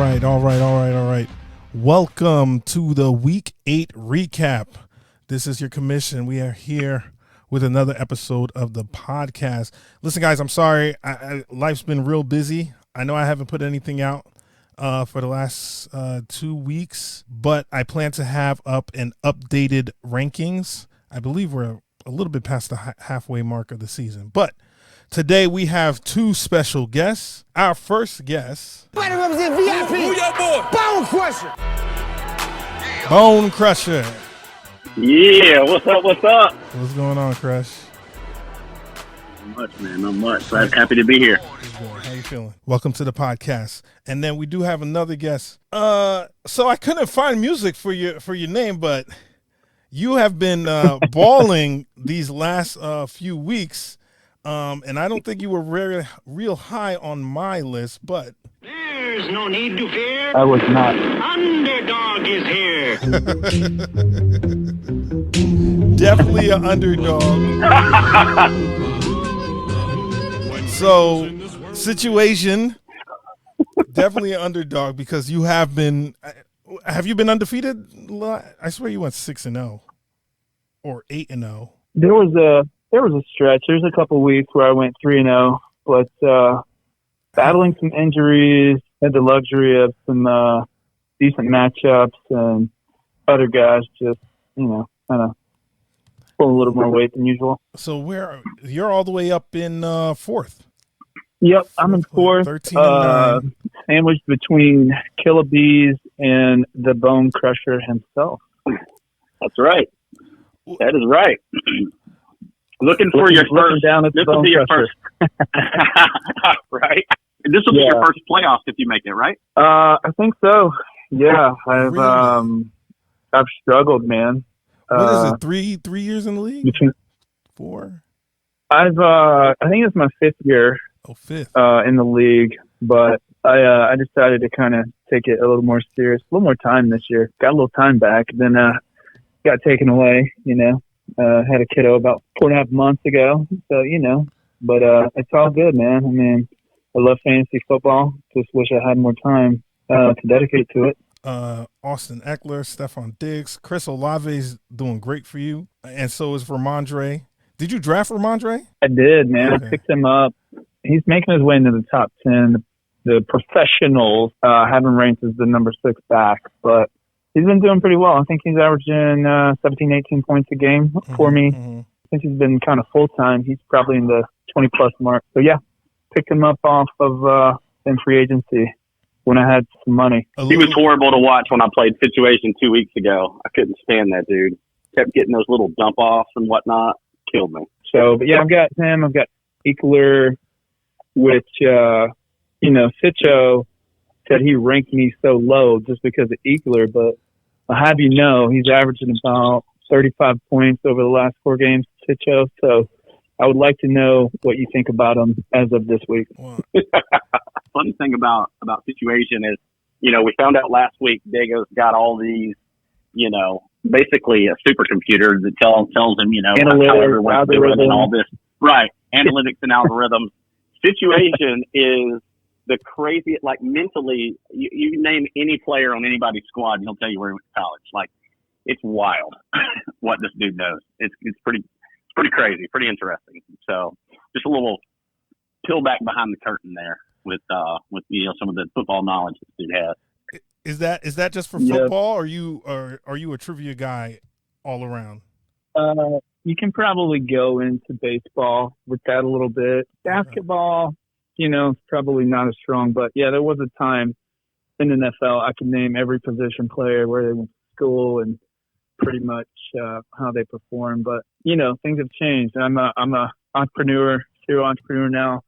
All right. Welcome to the Week 8 recap. This is your commission. We are here with another episode of the podcast. Listen, guys, I'm sorry. Life's been real busy. I know I haven't put anything out for the last 2 weeks, but I plan to have up an updated rankings. I believe we're a little bit past the halfway mark of the season, but today we have two special guests. Our first guest, Better represent VIP. Who your boy? Bone Crusher. Bone Crusher. Yeah, what's up? What's going on, Crush? Not much, man. Not much. Glad, happy to be here. How you feeling? Welcome to the podcast. And then we do have another guest. So I couldn't find music for your name, but you have been balling these last few weeks. And I don't think you were real high on my list, but There's no need to fear. I was not. Underdog is here. definitely an underdog. So, situation, definitely an underdog because you have been. Have you been undefeated? I swear you went 6-0 or 8-0. There was a stretch. There's a couple weeks where I went 3-0, but battling some injuries, had the luxury of some decent matchups, and other guys just kind of pull a little more weight than usual. So you're all the way up in fourth. Yep, I'm in fourth. 13-9. Sandwiched between Killer Bees and the Bone Crusher himself. That's right. That is right. Looking your first. Down at This the will Bone be your Crusher. first. Right. This will be your first playoffs if you make it, right? I think so. Yeah, I've struggled, man. What is it? Three years in the league? Between 4? I think it's my fifth year. Oh, fifth. In the league, but I decided to kind of take it a little more serious, a little more time this year. Got a little time back, then got taken away. Had a kiddo about 4.5 months ago, so but it's all good, man. I mean, I love fantasy football. Just wish I had more time to dedicate to it. Austin Eckler, Stephon Diggs, Chris Olave's doing great for you, and so is Ramondre. Did you draft Ramondre? I did, man. Okay. I picked him up. He's making his way into the top 10. The professionals have him ranked as the number 6 back, but he's been doing pretty well. I think he's averaging 17, 18 points a game for me. Mm-hmm. Since he's been kind of full-time, he's probably in the 20-plus mark. So, yeah, picked him up off of in free agency when I had some money. He was horrible to watch when I played Situation 2 weeks ago. I couldn't stand that dude. Kept getting those little dump-offs and whatnot. Killed me. So, but, yeah, I've got him. I've got Eckler, which, Sitcho said he ranked me so low just because of Eckler, but I'll have you know he's averaging about 35 points over the last 4 games, Sitcho. So I would like to know what you think about him as of this week. Wow. Funny thing about Situation is, we found out last week Dago's got all these, basically a supercomputer that tells him, how everyone's doing and all this. Right. Analytics and algorithms. Situation is the craziest, like mentally, you name any player on anybody's squad and he'll tell you where he went to college. Like, it's wild what this dude knows. It's pretty crazy, pretty interesting. So just a little peel back behind the curtain there with some of the football knowledge this dude has. Is that just for football, or are you a trivia guy all around? You can probably go into baseball with that a little bit. Basketball, probably not as strong. But, yeah, there was a time in the NFL I could name every position player, where they went to school and pretty much how they perform. But, things have changed. I'm a serial entrepreneur now.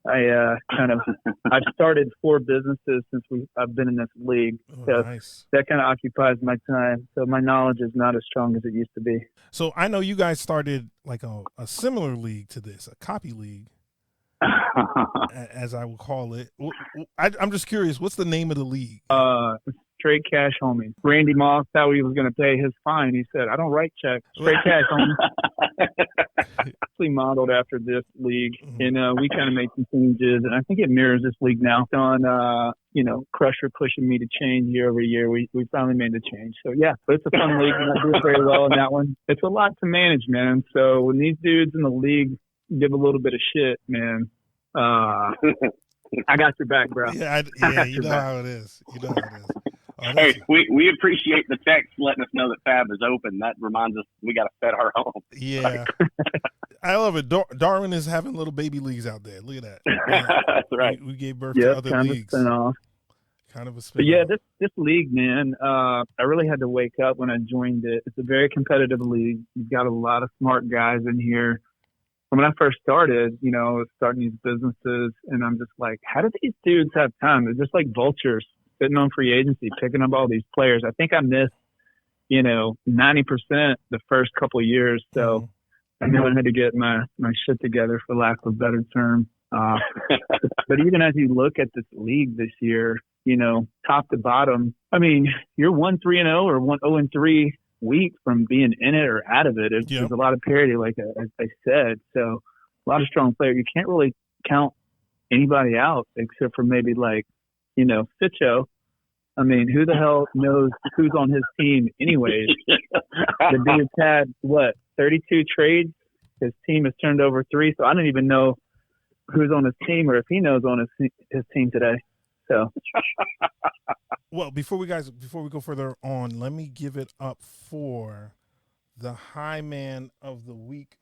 I've started 4 businesses since I've been in this league. So nice. That kind of occupies my time. So my knowledge is not as strong as it used to be. So I know you guys started like a similar league to this, a copy league, as I would call it. I'm just curious, what's the name of the league? straight cash, homie. Randy Moss, how he was going to pay his fine. He said, I don't write checks. Straight cash, homie. Actually modeled after this league. And we kind of made some changes. And I think it mirrors this league now. On, Crusher pushing me to change year over year. We finally made the change. So, yeah, but it's a fun league. And I do very well in that one. It's a lot to manage, man. So when these dudes in the league give a little bit of shit, man, I got your back, bro. Yeah, you know how it is. Hey, we appreciate the text letting us know that Fab is open. That reminds us we got to set our home. Yeah. I love it. Darwin is having little baby leagues out there. Look at that. That's right. We gave birth to other leagues. Kind of a spin-off. But yeah, this league, man, I really had to wake up when I joined it. It's a very competitive league. You've got a lot of smart guys in here. When I first started, starting these businesses, and I'm just like, how do these dudes have time? They're just like vultures sitting on free agency, picking up all these players. I think I missed, 90% the first couple of years. So I knew I had to get my shit together, for lack of a better term. But even as you look at this league this year, top to bottom, I mean, you're 1-3-0 or 1-0-3 week from being in it or out of it. There's a lot of parity, like I said. So a lot of strong players. You can't really count anybody out except for maybe Sitcho. I mean, who the hell knows who's on his team anyways? The dude's had, 32 trades? His team has turned over 3, so I don't even know who's on his team or if he knows on his team today. So, well, before we go further on, let me give it up for the high man of the week.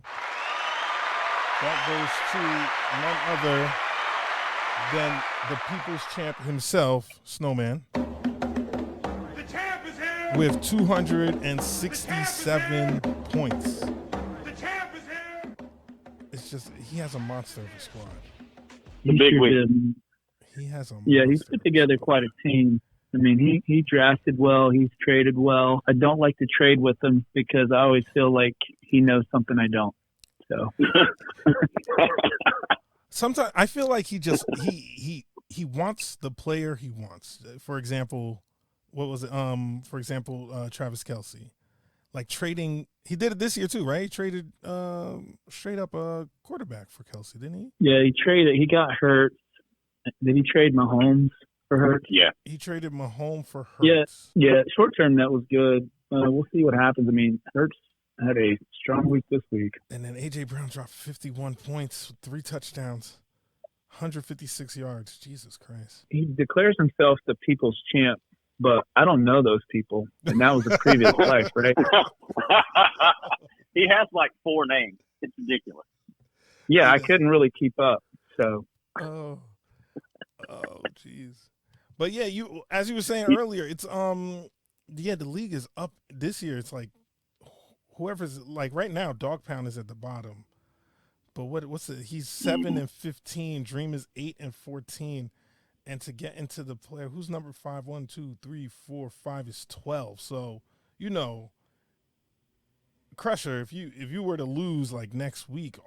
That goes to none other than the people's champ himself, Snowman, The champ is here. with 267 points. The champ is here. It's just he has a monster of a squad. The big win. He has a he's put together quite a team. I mean, he drafted well. He's traded well. I don't like to trade with him because I always feel like he knows something I don't. So sometimes I feel like he just he wants the player he wants. For example, what was it? For example, Travis Kelce, like trading. He did it this year too, right? He traded straight up a quarterback for Kelce, didn't he? Yeah, he traded. He got hurt. Did he trade Mahomes for Hurts? Yeah. He traded Mahomes for Hurts. Yeah. Short term, that was good. We'll see what happens. I mean, Hurts had a strong week this week. And then A.J. Brown dropped 51 points, 3 touchdowns, 156 yards. Jesus Christ. He declares himself the people's champ, but I don't know those people. And that was a previous life, right? He has like 4 names. It's ridiculous. Yeah, I couldn't really keep up. So. Oh, jeez. But yeah, as you were saying earlier, it's the league is up this year. It's like whoever's like right now, Dog Pound is at the bottom. But what's it? He's 7-15. Dream is 8-14. And to get into the player, who's number 5? 1, 2, 3, 4, 5 is 12. So Crusher, if you were to lose like next week,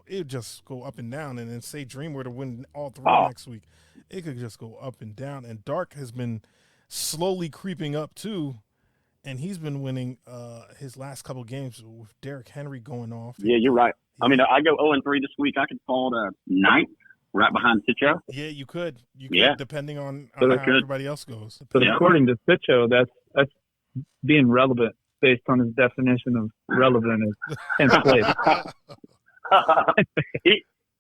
it'd just go up and down. And then say Dream were to win all 3 next week, it could just go up and down. And Dark has been slowly creeping up too, and he's been winning his last couple games with Derrick Henry going off. Yeah, you're right. I mean, I go 0-3 this week. I could fall to 9th, right behind Sitcho. Yeah, you could. Depending on how everybody else goes. But according to Sitcho, that's being relevant. Based on his definition of relevant and place.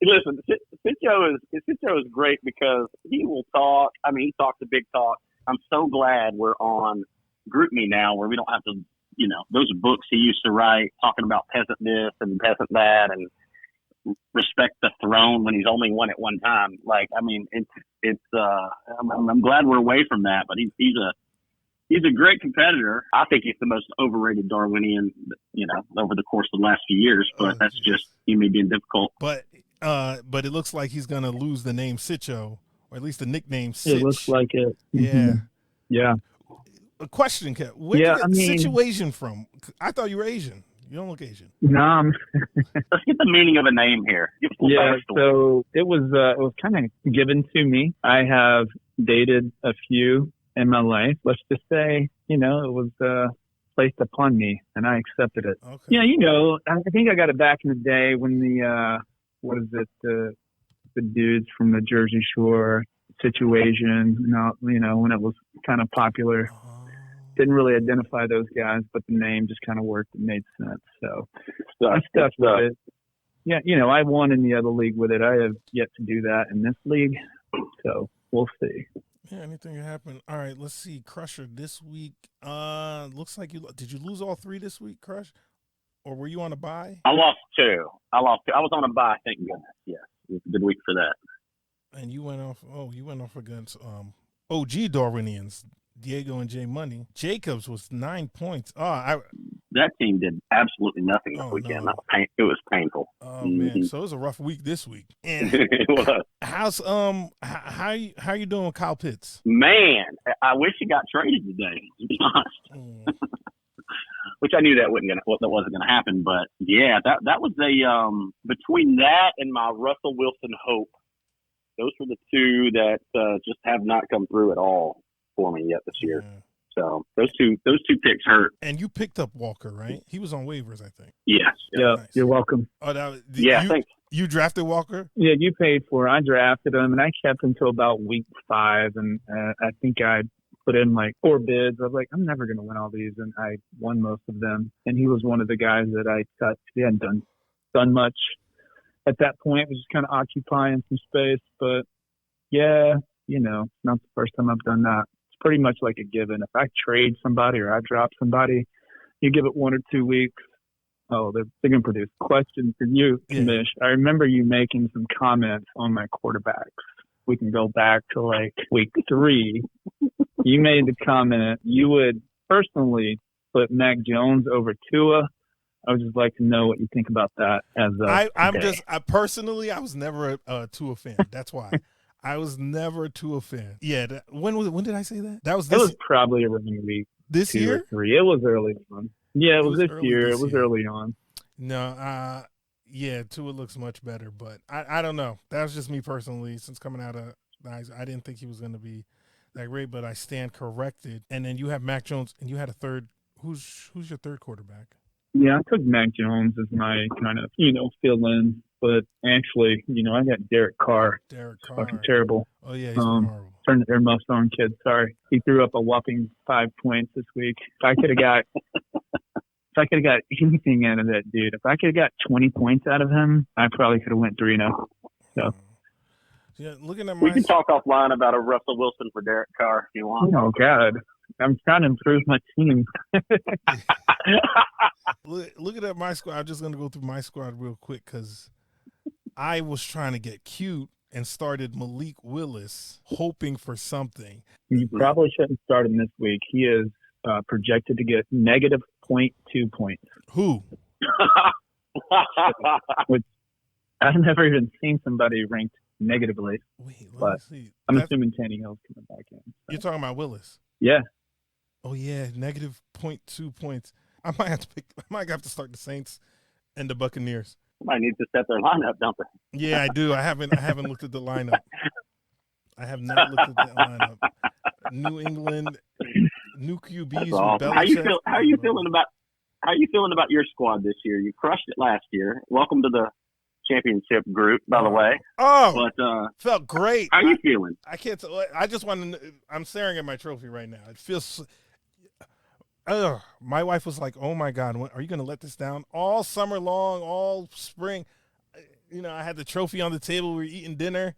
Listen, Sitcho is great because he will talk. I mean, he talks a big talk. I'm so glad we're on GroupMe now, where we don't have to, those books he used to write talking about peasant this and peasant that, and respect the throne when he's only won it one time. Like, I mean, I'm glad we're away from that. But he's a great competitor. I think he's the most overrated Darwinian, over the course of the last few years. But that's just me being difficult. But it looks like he's going to lose the name Sitcho, or at least the nickname Sitch. It looks like it. Yeah. Mm-hmm. Yeah. A question, Kat. Where did you get Situation from? I thought you were Asian. You don't look Asian. No. Let's get the meaning of a name here. So it was kind of given to me. I have dated a few, in my life. Let's just say, it was placed upon me, and I accepted it. Okay. Yeah, I think I got it back in the day when the dudes from the Jersey Shore situation, when it was kind of popular. Didn't really identify those guys, but the name just kind of worked and made sense. So I stuck with it. Yeah, I won in the other league with it. I have yet to do that in this league, so we'll see. Yeah, anything can happen. All right, let's see. Crusher this week. Looks like did you lose all 3 this week, Crush? Or were you on a bye? I lost 2. I was on a bye, thank goodness. Yes, it was a good week for that. And you went off against OG Darwinians, Diego and J Money. Jacobs was 9 points. That team did absolutely nothing this weekend. No. It was painful. Oh man, so it was a rough week this week. And It was. how's how you doing with Kyle Pitts? Man, I wish he got traded today, to be honest. Which I knew that wasn't gonna happen, but yeah, that was between that and my Russell Wilson hope. Those were the 2 that just have not come through at all for me yet this year. Yeah. So those two picks hurt. And you picked up Walker, right? He was on waivers, I think. Yes. Yeah, Nice. You're welcome. Thanks. You drafted Walker? Yeah, you paid for it. I drafted him, and I kept him until about week 5, and I think I put in like 4 bids. I was like, I'm never going to win all these, and I won most of them. And he was one of the guys that I cut. He hadn't done much at that point. Was just kind of occupying some space, but yeah, it's not the first time I've done that. It's pretty much like a given. If I trade somebody or I drop somebody, you give it 1 or 2 weeks. Oh, they're going to produce. Question for you, Kamish. I remember you making some comments on my quarterbacks. We can go back to like week 3. You made the comment you would personally put Mac Jones over Tua. I would just like to know what you think about that. Personally, I was never a Tua fan. That's why. I was never a Tua fan. Yeah. When did I say that? It was probably around week this 2 year or 3. It was early on. Yeah, it was this year. It was early on. No, Tua looks much better, but I don't know. That was just me personally. Since coming out of I didn't think he was going to be that great, but I stand corrected. And then you have Mac Jones, and you had a third. Who's your third quarterback? Yeah, I took Mac Jones as my kind of fill-in, but actually, I got Derek Carr. Derek Carr, fucking terrible. Oh yeah, he's horrible. Turn the earmuffs on, kid. Sorry, he threw up a whopping 5 points this week. If I could have got anything out of that dude, if I could have got 20 points out of him, I probably could have went 3-0. So. Yeah, looking at we can talk offline about a Russell Wilson for Derek Carr if you want. Oh God, I'm trying to improve my team. Looking at my squad, I'm just gonna go through my squad real quick because I was trying to get cute and started Malik Willis, hoping for something. You probably shouldn't start him this week. He is projected to get negative 0.2 points. Who? Which I've never even seen somebody ranked negatively. Wait, let but me see. I'm assuming Tannehill's coming back in. So. You're talking about Willis? Yeah. Oh yeah, negative 0.2 points. I might have to start the Saints and the Buccaneers. Somebody needs to set their lineup, don't they? Yeah, I do. I haven't looked at the lineup. I have not looked at the lineup. New England, new QBs. Awesome. How you feeling about your squad this year? You crushed it last year. Welcome to the championship group, by the way. Oh, but felt great. How are you feeling? I can't. I just want to. I'm staring at my trophy right now. It feels. My wife was like, "Oh my God, are you going to let this down?" All summer long, all spring. I had the trophy on the table. We were eating dinner.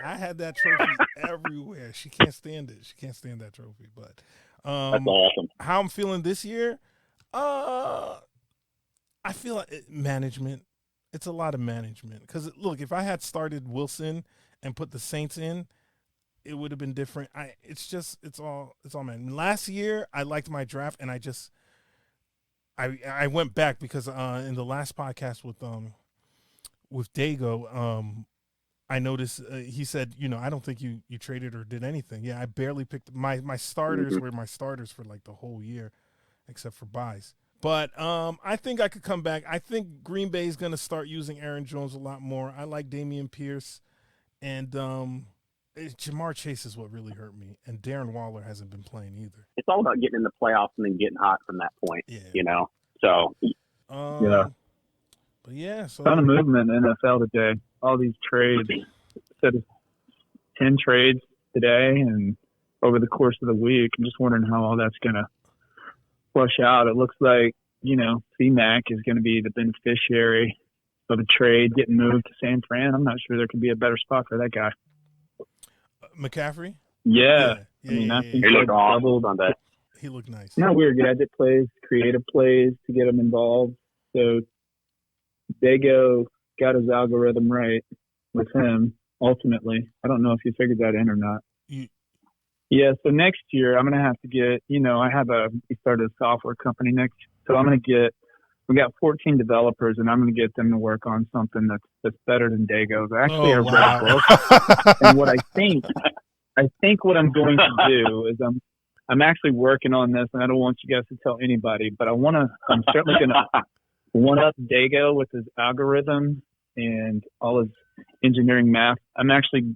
I had that trophy everywhere. She can't stand it. She can't stand that trophy. But that's awesome. How I'm feeling this year? I feel like management. It's a lot of management. Because look, if I had started Wilson and put the Saints in, it would have been different. It's all man. Last year I liked my draft, and I went back because in the last podcast with Dago, I noticed he said, I don't think you traded or did anything. Yeah, I barely picked my starters were my starters for like the whole year, except for buys. But I think I could come back. I think Green Bay is going to start using Aaron Jones a lot more. I like Dameon Pierce, and Jamar Chase is what really hurt me, and Darren Waller hasn't been playing either. It's all about getting in the playoffs and then getting hot from that point. Yeah. You know, so Yeah. But yeah, so Ton of movement in NFL today. All these trades. Said 10 trades today and over the course of the week. I'm just wondering how all that's going to flush out. It looks like, C-Mac is going to be the beneficiary of a trade getting moved to San Fran. I'm not sure there could be a better spot for that guy. McCaffrey? Yeah. Yeah, he looked awesome on that. He looked nice. Not weird gadget plays, creative plays to get him involved. So Dago got his algorithm right with him, ultimately. I don't know if you figured that in or not. Yeah, so next year I'm going to have to get, we started a software company next. So we got 14 developers and I'm going to get them to work on something that's better than Dago's. Actually, I read a book. And what I think what I'm going to do is I'm actually working on this and I don't want you guys to tell anybody, but I'm certainly going to one up Dago with his algorithm and all his engineering math. I'm actually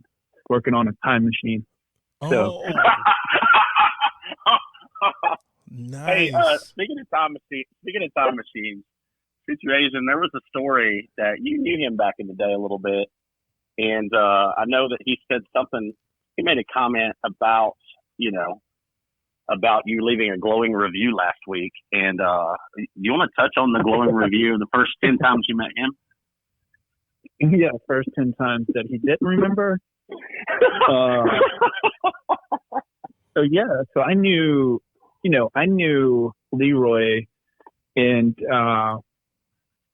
working on a time machine. So, nice. Hey, speaking of time machines, situation. There was a story that you knew him back in the day a little bit, and I know that he said something. He made a comment about about you leaving a glowing review last week, and you want to touch on the glowing review the first 10 times you met him? Yeah, first 10 times that he didn't remember. So I knew Leroy and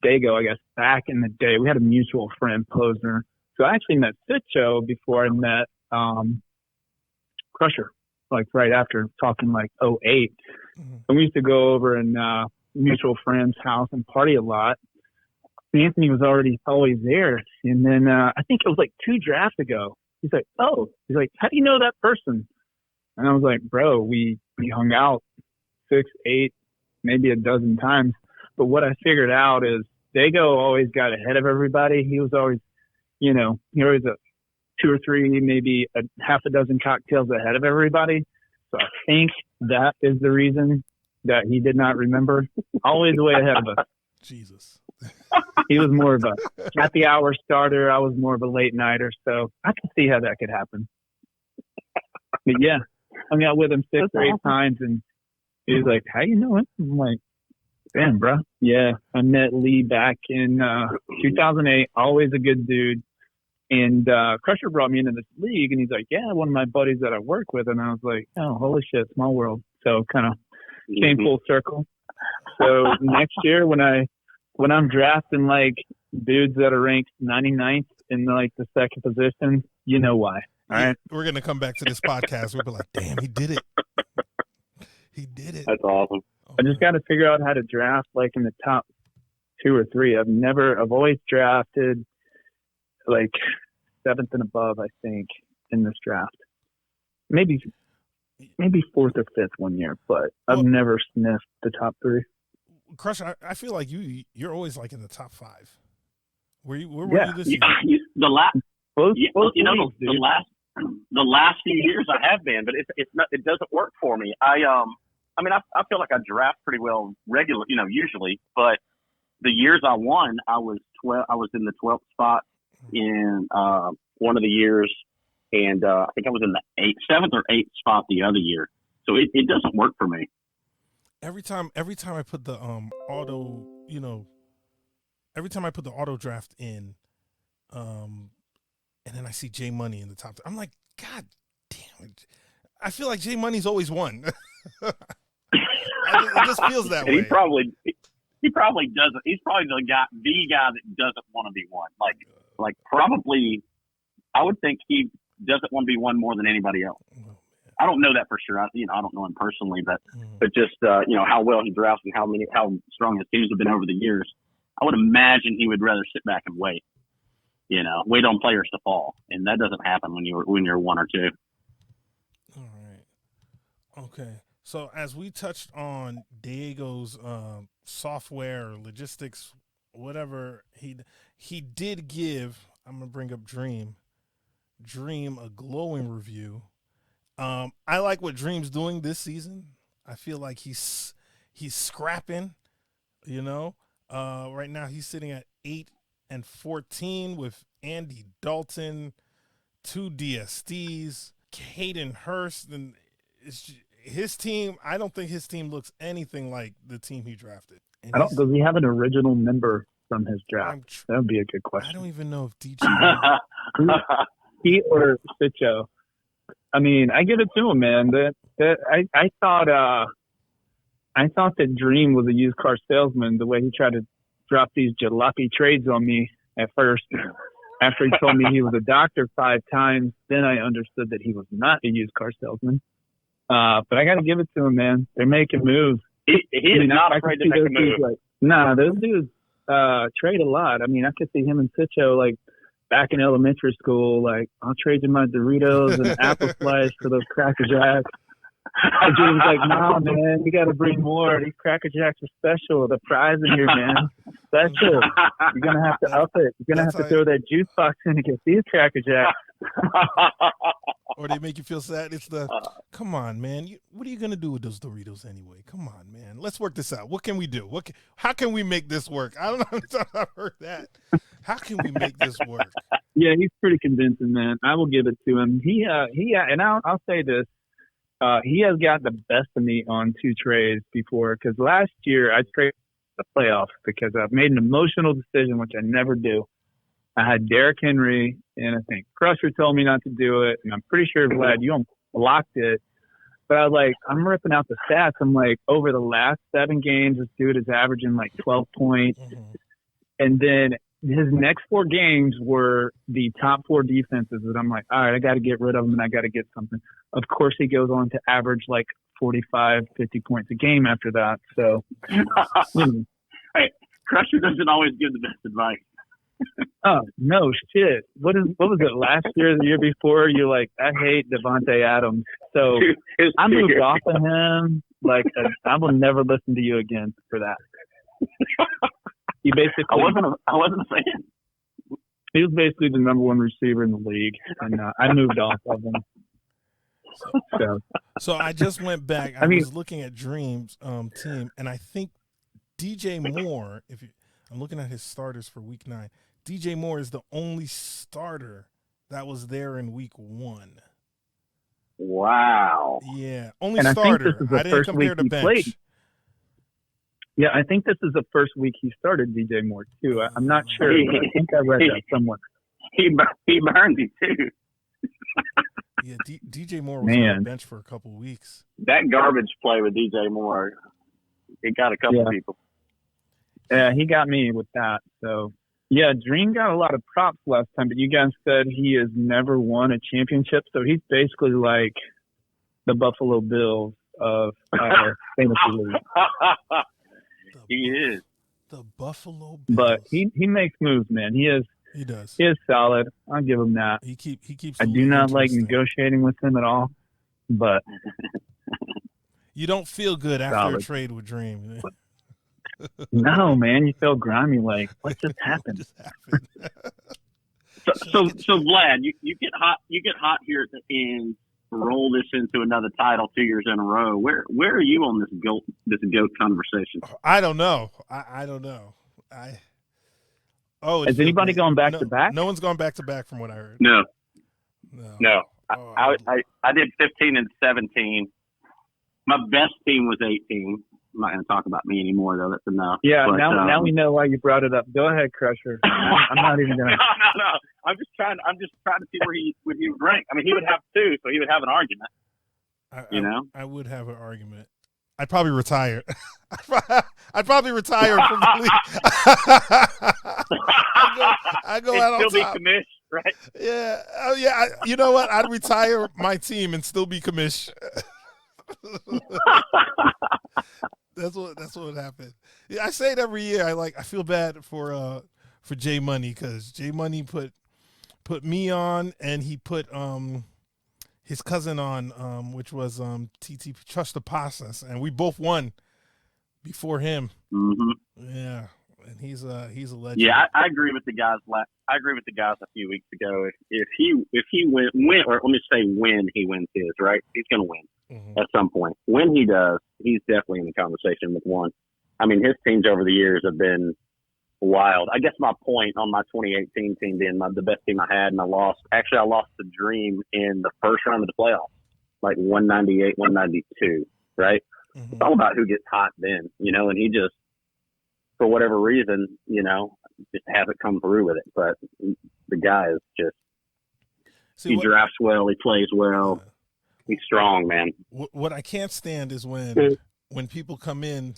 Dago, I guess, back in the day. We had a mutual friend, Posner. So I actually met Sitcho before I met Crusher, like right after talking like 2008. Mm-hmm. And we used to go over in mutual friend's house and party a lot. Anthony was always there. And then I think it was like 2 drafts ago. He's like, how do you know that person? And I was like, bro, we hung out 6, 8, maybe a dozen times. But what I figured out is Dago always got ahead of everybody. He was always, he always 2 or 3, maybe a half a dozen cocktails ahead of everybody. So I think that is the reason that he did not remember. Always way ahead of us. Jesus. He was more of a happy hour starter. I was more of a late nighter. So I can see how that could happen. But yeah, hung out with him 6 or 8 times, and he was like, how you know him? I'm like, damn, bro. Yeah, I met Lee back in 2008. Always a good dude. And Crusher brought me into this league, and he's like, yeah, one of my buddies that I work with. And I was like, oh, holy shit, small world. So kind of came full circle. So next year when I'm drafting like dudes that are ranked 99th in like the second position, you know why. All right. We're going to come back to this podcast. We'll be like, damn, he did it. He did it. That's awesome. I just got to figure out how to draft like in the top 2 or 3. I've always drafted like 7th and above, I think, in this draft. Maybe 4th or 5th one year, but I've never sniffed the top 3. Crush, I feel like you're always like in the top 5. Where were you this year? The last few years I have been, but it's not. It doesn't work for me. I feel like I draft pretty well usually, but the years I won, I was in the 12th spot in one of the years, and I think I was in the 7th or 8th spot the other year. So it doesn't work for me. Every time I put the auto draft in, and then I see J Money in the top, I'm like, God damn it! I feel like J Money's always won. It just feels that way. He probably doesn't. He's probably the guy that doesn't want to be one. Like probably, I would think he doesn't want to be one more than anybody else. I don't know that for sure. I don't know him personally, but just how well he drafts and how strong his teams have been over the years. I would imagine he would rather sit back and wait. Wait on players to fall, and that doesn't happen when you're 1 or 2. All right. Okay. So as we touched on Diego's software or logistics, whatever he did give, I'm gonna bring up Dream. Dream a glowing review. I like what Dream's doing this season. I feel like he's scrapping. You know, right now he's sitting at 8-14 with Andy Dalton, 2 DSTs, Hayden Hurst, and his team. I don't think his team looks anything like the team he drafted. And does he have an original member from his draft? That would be a good question. I don't even know if DJ he or Sitcho. I mean, I give it to him, man. I thought that Dream was a used car salesman. The way he tried to drop these jalopy trades on me at first, after he told me he was a doctor 5 times, then I understood that he was not a used car salesman. But I got to give it to him, man. They're making moves. He is not afraid to make a move. Those dudes trade a lot. I mean, I could see him and Sitcho like back in elementary school. Like, I'll trade you my Doritos and apple slice for those Cracker Jacks. And Dream's like, nah, man, you got to bring more. These Cracker Jacks are special. The fries in here, man, special. You're gonna have to up it. You're gonna have to throw that juice box in to get these Cracker Jacks. Or they make you feel sad. It's come on, man. What are you going to do with those Doritos anyway? Come on, man. Let's work this out. What can we do? How can we make this work? I don't know. I've heard that. How can we make this work? Yeah, he's pretty convincing, man. I will give it to him. And I'll say this. He has got the best of me on 2 trades before, because last year I traded the playoffs because I've made an emotional decision, which I never do. I had Derrick Henry, and I think Crusher told me not to do it, and I'm pretty sure, Vlad, you blocked it. But I was like, I'm ripping out the stats. I'm like, over the last 7 games, this dude is averaging like 12 points. Mm-hmm. And then his next 4 games were the top 4 defenses. And I'm like, all right, I got to get rid of them, and I got to get something. Of course, he goes on to average like 45, 50 points a game after that. So, Hey, Crusher doesn't always give the best advice. Oh, no shit. What was it, last year or the year before? You're like, I hate Devontae Adams. So I moved off of him. Like, I will never listen to you again for that. He basically, I wasn't a fan. He was basically the number 1 receiver in the league, and I moved off of him. So I just went back. I was looking at Dream's team, and I think DJ Moore, I'm looking at his starters for week 9. DJ Moore is the only starter that was there in week 1. Wow. Yeah, only starter. I didn't compare the bench. Played. Yeah, I think this is the first week he started DJ Moore too. I'm not sure. But I think I read that somewhere. He burned you too. Yeah, DJ Moore was on the bench for a couple of weeks. That garbage play with DJ Moore, it got a couple of people. Yeah, he got me with that. So, yeah, Dream got a lot of props last time, but you guys said he has never won a championship. So he's basically like the Buffalo Bills of fantasy league. He is. The Buffalo Bills. But he makes moves, man. He does. He is solid. I'll give him that. He keeps. I do not like negotiating with him at all, but you don't feel good after a trade with Dream. No, man, you feel grimy. Like, what just happened? So Vlad, you get hot here at the end. Roll this into another title 2 years in a row. Where are you on this GOAT conversation? I don't know. I don't know. Has anybody gone back to back? No one's gone back to back from what I heard. No. Oh, I did 15 and 17. My best team was 18. I'm not going to talk about me anymore, though. That's enough. Yeah, but, now we know why you brought it up. Go ahead, Crusher. I'm not even going to. No. I'm just trying to see where he would rank. I mean, he would have 2, so he would have an argument. I would have an argument. I'd probably retire. I'd probably retire from the league. I go out on still top. Be commish, right? Yeah. Oh, yeah. You know what? I'd retire my team and still be commish. That's what would happen. Yeah, I say it every year. I feel bad for J Money because J Money put me on and he put his cousin on, which was TT Trust the Process, and we both won before him. Mm-hmm. Yeah, and He's a legend. Yeah, I agree with the guys. I agree with the guys a few weeks ago. If he win, or let me say when he wins his, right, he's going to win at some point. When he does, he's definitely in the conversation with one. I mean, his teams over the years have been wild. I guess my point on my 2018 team being the best team I had, and I lost the Dream in the first round of the playoffs, like 198, 192, right? Mm-hmm. It's all about who gets hot then, and he just, for whatever reason, just hasn't come through with it. But the guy is just, he drafts well, he plays well, he's strong, man. What I can't stand is when people come in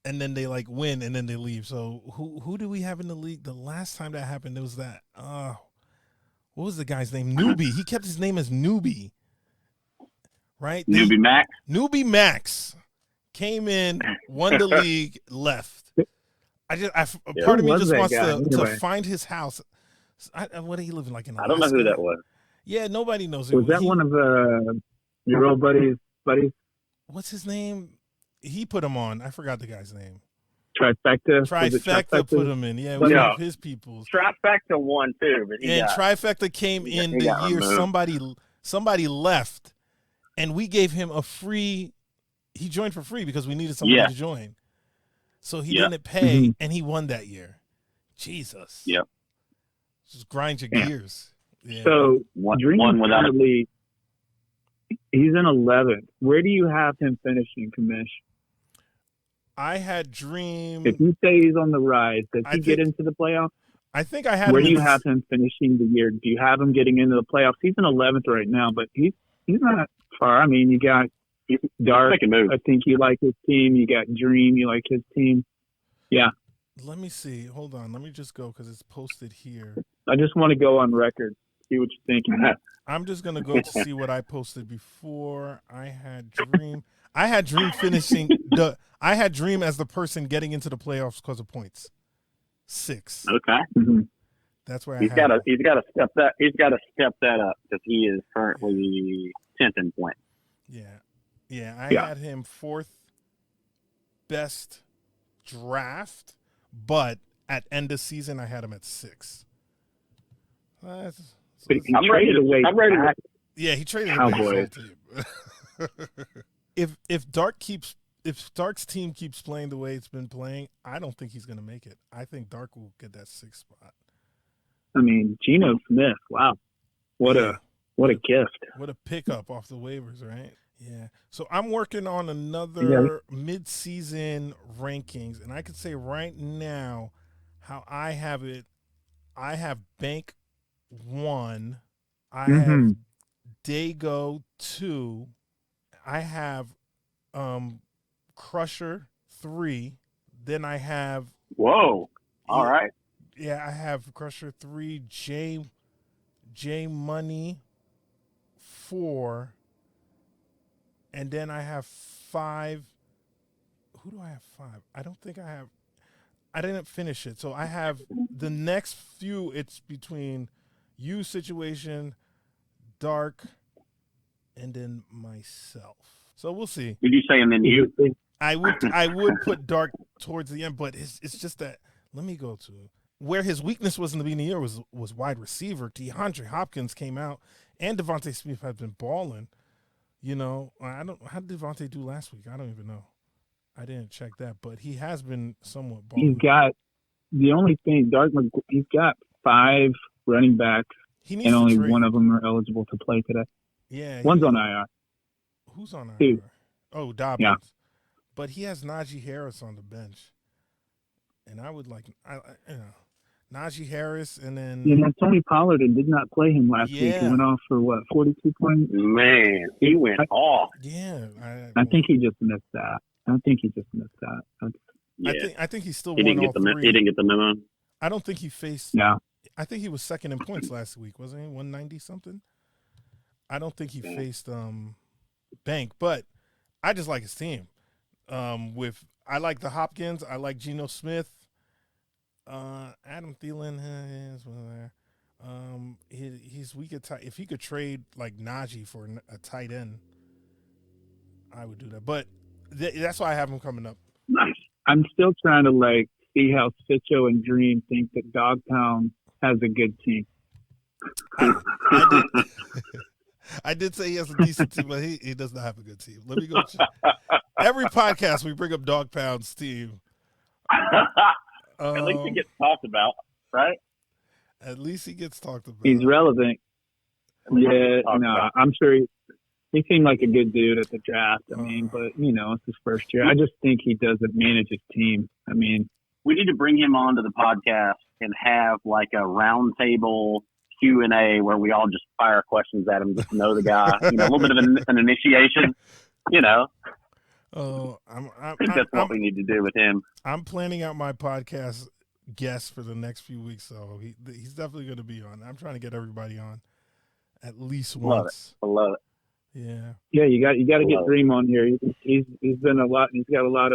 and then they like win and then they leave. So who do we have in the league? The last time that happened, there was that. What was the guy's name? Newbie. He kept his name as Newbie. Right? Newbie Max. Newbie Max came in, won the league, left. Part of me just wants to find his house. What did he live in? Like in Alaska? I don't know who that was. Yeah, nobody knows. Was that one of your old buddies? What's his name? He put him on. I forgot the guy's name. Trifecta put him in. Yeah, it was one of his people. Trifecta won too, but Trifecta came in the year somebody left, and we gave him a free. He joined for free because we needed somebody to join. So he didn't pay, and he won that year. Jesus. Yep. Just grind your gears. Yeah. So one without a league. He's in 11th. Where do you have him finishing, Commish? I had Dream. If you say he's on the rise, does he get into the playoffs? I think I had. Where do you have him finishing the year? Do you have him getting into the playoffs? He's in 11th right now, but he's not far. I mean, you got Dark. I think you like his team. You got Dream. You like his team. Yeah. Let me see. Hold on. Let me just go because it's posted here. I just want to go on record. See what you're thinking. I'm just gonna go to see what I posted before. I had Dream. I had Dream finishing I had Dream as the person getting into the playoffs because of points. 6. Okay. Mm-hmm. That's where he's got to step that up because he is currently 10th in points. Yeah. I had him 4th best draft, but at end of season I had him at 6. He traded away. Yeah, he traded Cowboys. Away. If Dark's team keeps playing the way it's been playing, I don't think he's going to make it. I think Dark will get that 6th spot. I mean, Geno Smith. Wow, what a gift! What a pickup off the waivers, right? Yeah. So I'm working on another mid-season rankings, and I could say right now how I have it. I have Bank 1. I have Dago 2. I have Crusher 3. Then I have Whoa. All right. Yeah, I have Crusher 3, J Money 4. And then I have 5. Who do I have 5? I don't think I didn't finish it. So I have the next few, it's between you situation, Dark, and then myself. So we'll see. Did you say and then you? I would put Dark towards the end, but it's just that. Let me go to where his weakness was in the beginning of the year was wide receiver. DeAndre Hopkins came out, and Devontae Smith had been balling. How did Devontae do last week? I don't even know. I didn't check that, but he has been somewhat balling. He's got the only thing, he's got 5 running backs, and only one of them are eligible to play today. Yeah, one's on IR. Who's on IR? 2. Oh, Dobbins. Yeah. But he has Najee Harris on the bench, and I would like, Najee Harris, and then Tony Pollard did not play him last week. He went off for 42 points. Man, he went off. Yeah, I think he just missed that. I think he still won all 3. He didn't get the memo. I don't think he faced. Yeah. I think he was second in points last week, wasn't he? 190 something. I don't think he faced Bank, but I just like his team. I like the Hopkins. I like Geno Smith. Adam Thielen is one there. He's weak at tight. If he could trade like Najee for a tight end, I would do that. But that's why I have him coming up. Nice. I'm still trying to see how Sitcho and Dream think that Dogtown has a good team. I did say he has a decent team, but he does not have a good team. Let me go check. Every podcast we bring up Dog Pound's team. At least he gets talked about, right? At least he gets talked about. He's relevant. Yeah, no, I'm sure he seemed like a good dude at the draft. I mean, but, it's his first year. I just think he doesn't manage his team. I mean, we need to bring him onto the podcast and have like a roundtable Q&A where we all just fire questions at him, just to know the guy, a little bit of an initiation, I think that's what we need to do with him. I'm planning out my podcast guests for the next few weeks, so he's definitely going to be on. I'm trying to get everybody on at least once. I love it. Yeah. Yeah, you got to get Dream on here. He's been a lot. He's got a lot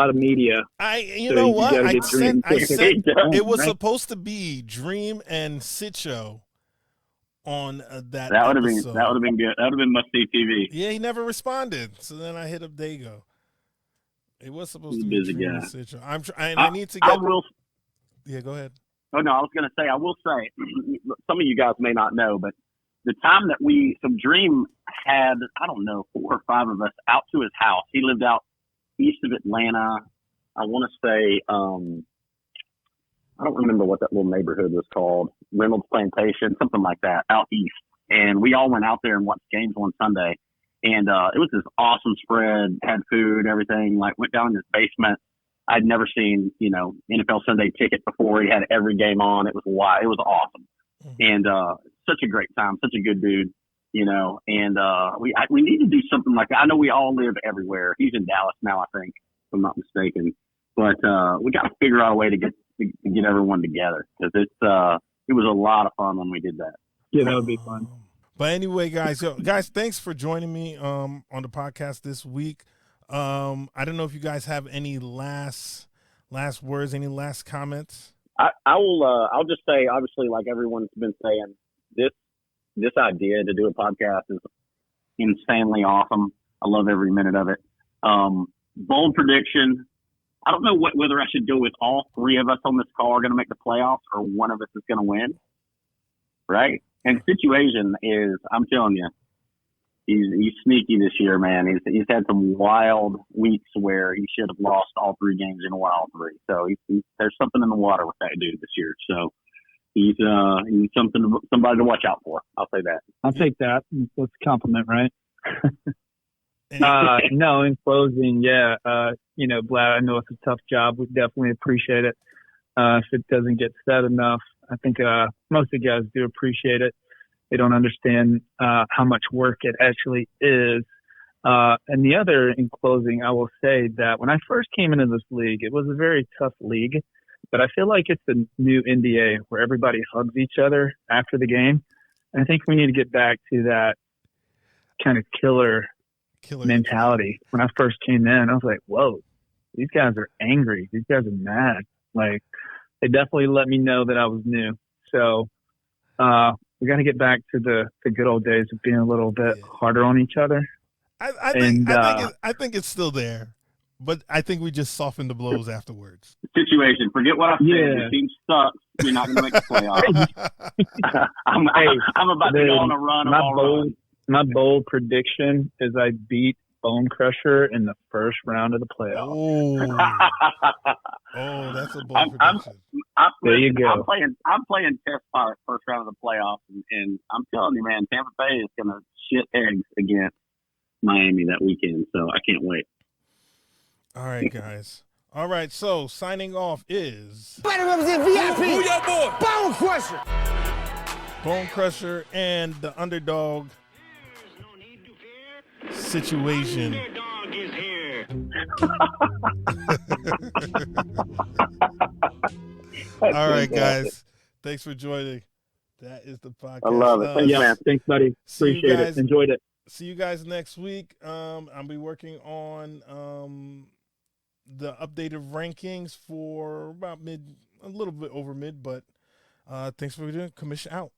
of media. You know what? I said it was right? supposed to be Dream and Sitcho on that. That would have been good. That would have been must see TV. Yeah, he never responded. So then I hit up Dago. It was supposed to be busy Dream guy. and Sitcho. I need to get. Yeah, go ahead. Oh no, I was going to say. I will say, some of you guys may not know, but the time that Dream had, I don't know, 4 or 5 of us out to his house. He lived out east of Atlanta. I want to say, I don't remember what that little neighborhood was called, Reynolds Plantation, something like that, out east. And we all went out there and watched games on Sunday. And it was this awesome spread, had food, everything. Like, went down in his basement. I'd never seen, NFL Sunday Ticket before. He had every game on. It was wild. It was awesome. And such a great time, such a good dude, and we need to do something like that. I know we all live everywhere. He's in Dallas now, I think, if I'm not mistaken. But we got to figure out a way to get everyone together, because it was a lot of fun when we did that. Yeah, that would be fun. But anyway, guys, thanks for joining me on the podcast this week. I don't know if you guys have any last words, any last comments. I will. I'll just say, obviously, like everyone's been saying, this idea to do a podcast is insanely awesome. I love every minute of it. Bold prediction. I don't know whether I should go with all 3 of us on this call are going to make the playoffs, or one of us is going to win. Right? And situation is, I'm telling you, he's sneaky this year, man. He's had some wild weeks where he should have lost all 3 games and won all 3. So there's something in the water with that dude this year. So he's somebody to watch out for. I'll say that. I'll take that. That's a compliment, right? No, in closing, Vlad, I know it's a tough job. We definitely appreciate it. If it doesn't get said enough, I think most of the guys do appreciate it. They don't understand how much work it actually is. And the other, in closing, I will say that when I first came into this league, it was a very tough league. But I feel like it's the new NBA where everybody hugs each other after the game. And I think we need to get back to that kind of killer mentality. When I first came in, I was like, whoa, these guys are angry. These guys are mad. Like, they definitely let me know that I was new. So we got to get back to the good old days of being a little bit harder on each other. I think it's still there, but I think we just soften the blows afterwards. Situation. Forget what I said. The team sucks. You're not going to make the playoffs. I'm about to go on a run. My bold prediction is I beat Bone Crusher in the first round of the playoffs. Oh, that's a bold prediction. There you go. I'm playing test pilot first round of the playoffs, and I'm telling you, man, Tampa Bay is going to shit eggs against Miami that weekend. So I can't wait. All right, guys. All right, so signing off is Better represent VIP. Who your boy? Bone Crusher. Bone Crusher and the Underdog Situation. All right, guys. Thanks for joining. That is the podcast. I love it. Thanks, man. Thanks, buddy. Appreciate it. Enjoyed it. See you guys next week. I'll be working on the updated rankings for about a little bit over mid, but thanks for doing. Commission out.